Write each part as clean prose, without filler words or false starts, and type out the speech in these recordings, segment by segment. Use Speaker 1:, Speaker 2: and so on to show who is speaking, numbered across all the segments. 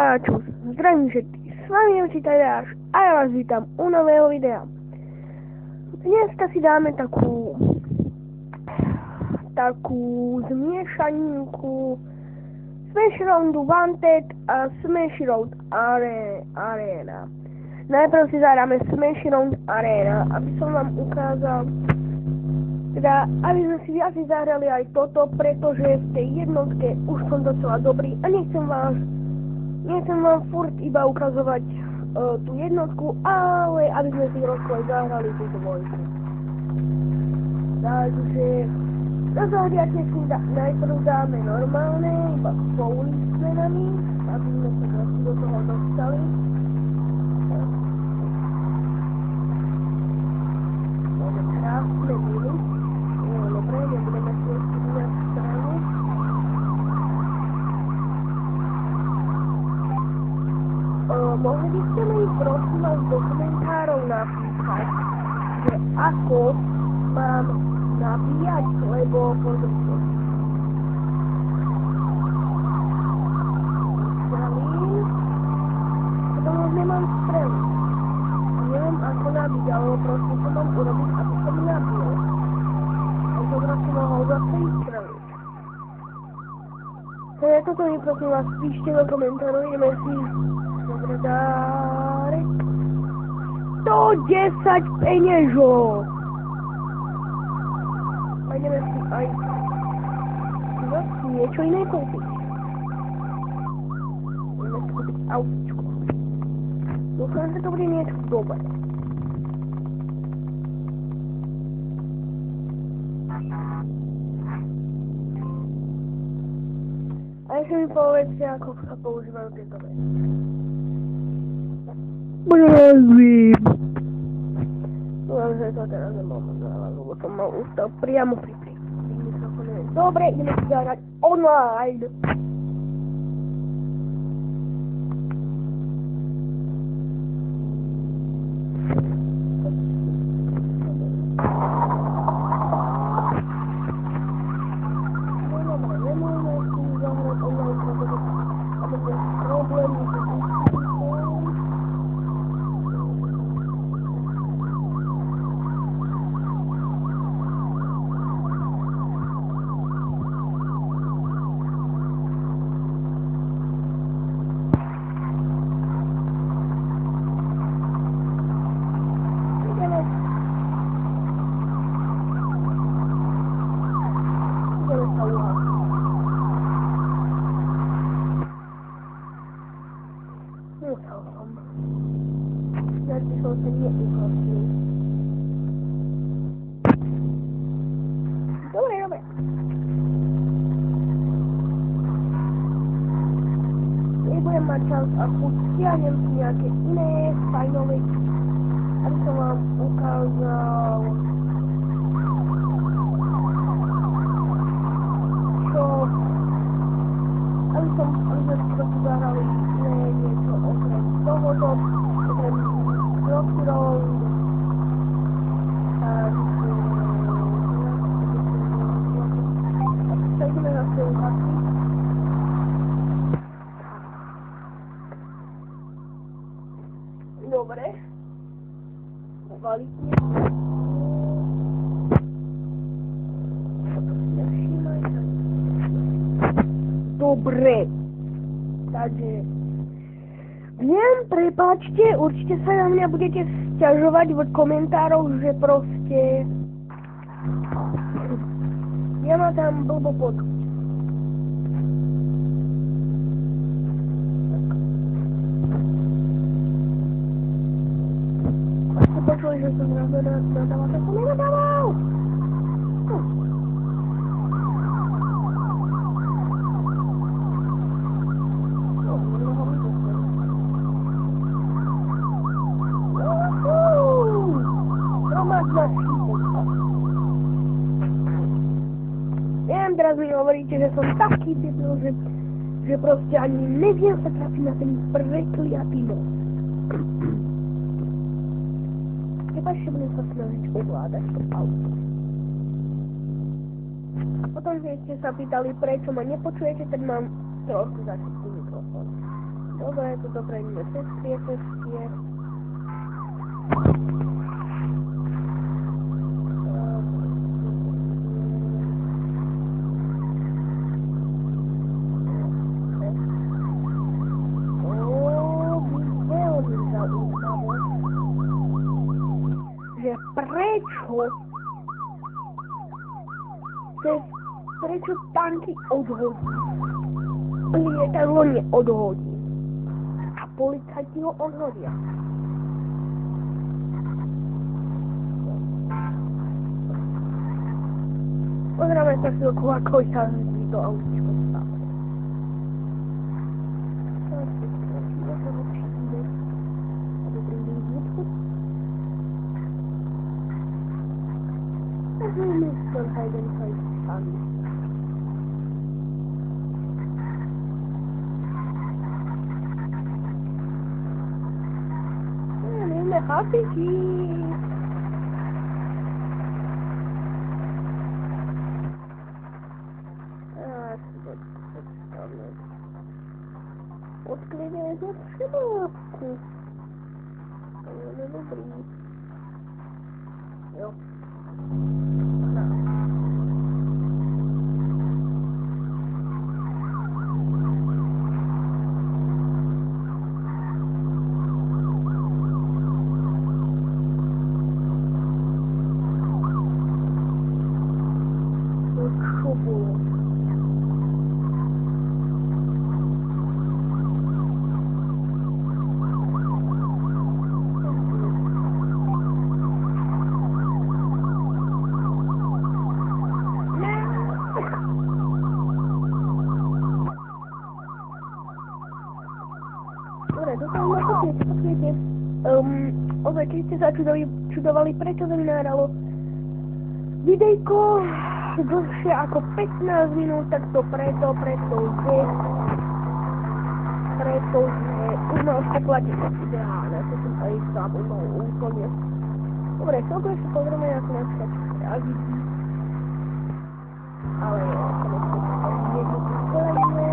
Speaker 1: a čus, zdravím všetkých, s vami je Učiteľ Jáš a ja vás vítam u nového videa. Dneska si dáme takú zmiešaninku Smash Roundu Wanted a Smash Round Arena. Najprv si zahráme Smash Round Arena, aby som vám ukázal, teda aby sme si viac zahrali aj toto, pretože v tej jednotke už som docela dobrý a nechcem vám furt iba ukazovať tú jednotku, ale aby sme si trošku aj zahrali túto vojku. Takže na zahriate si najprv dáme normálne, iba s policemenami, aby sme sa trošku do toho dostali. Máme krásne mily. Dobre, nebudeme si ešte vyňať stranu. Mohli by ste mi prosím vás do komentárov napísať, že ako mám nabíjať, lebo pozrite. Strelím, potom už nemám strelu. Neviem ako nabíť, ale prosím to mám urobiť, aby som nabil. A to proste mohol zase streliť. Takže toto mi prosím vás píšte do komentárov, ideme si dárek 110 peniežov. A ideme si aj niečo iné kúpiť. Ideme si kúpiť autičko. Dúfam, že to bude niečo dobré. A ešte mi povedzte, ako sa používajú tieto veci. Mrazím. Dúfam, že to teraz nemám záľa, lebo som mal ústav priamo pri mikrofóne. Dobre, ideme si zahrať online. Dobre. Nebudem mať čas a chuť, stiahnem si nejaké iné fajnové, aby som vám ukázal, aby sme si trochu zahrali niečo okrem tohoto, okrem Krokirov. Ideme na svoju hlasy. Dobre. Kvalitne. Dobre. Takže viem, prepáčte, určite sa na mňa budete sťažovať v komentároch, že proste ja ma tam blbo podku. A ste počuli, že som nadával, tak som nenadával! Teraz mi hovoríte, že som taký debil, že proste ani neviem sa trafiť na ten prekliatý most. Prepáčte, budem sa snažiť ovládať to auto. A potom, že ste sa pýtali, prečo ma nepočujete, tak mám trošku začiatý mikrofón. Dobre, toto prejdeme cez priepestie. Že prečo tanky odhodí? Lietadlo neodhodí. A policajti ho odhodia. Pozrieme sa chvíľku, ako sa to autíčko stále. Happy. Odkliduje za přebávku. To je nedobrý. Jo. Keď ste sa čudovali, prečo sa mi nahralo videjko dlhšie ako 15 minút, tak to pretože už ma ošteklate ideálne, to som aj zabudol úplne. Dobre, celko ešte pozrieme, ako nás a vidí. Ale jo, jednu pozrieme.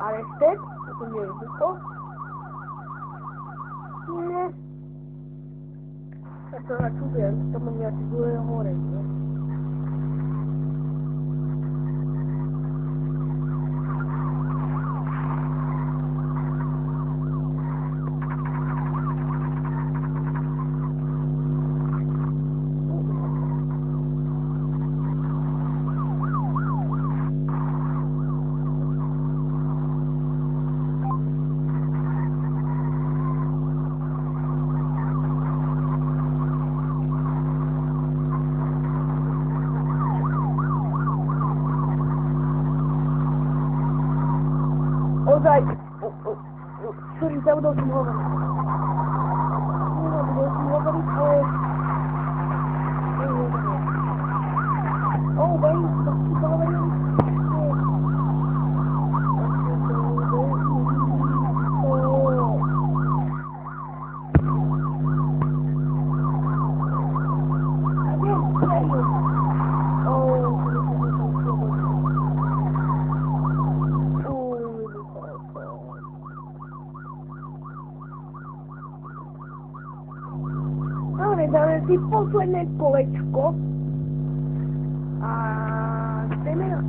Speaker 1: Arrested? To nie jest to? Nie. Ja to czuję, to mnie aktywuje chore, nie? Ozaj, sorry, zabudol som hovoriť. Zabudol som hovoriť, ale... Bej, to si to hovorili. Dáme si posledné kolečko a jdeme na to.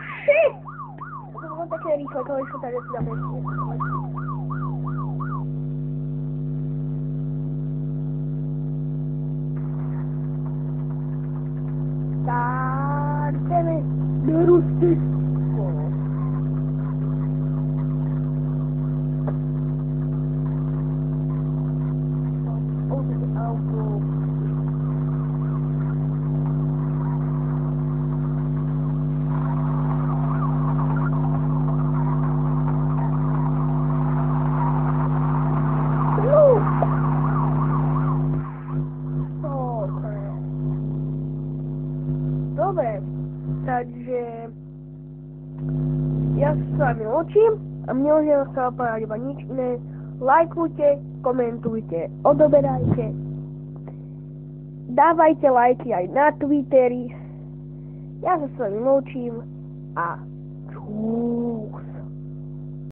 Speaker 1: Shit! To bylo také rýchle kolečko, takže si dáme ještě jedno kolečko. Tak jdeme do Rustičko. vami lúčim a mne už neostáva povedať iba nič iné. Lajkujte, komentujte, odoberajte, dávajte lajky aj na Twitteri. Ja sa s vami lúčim a čuch.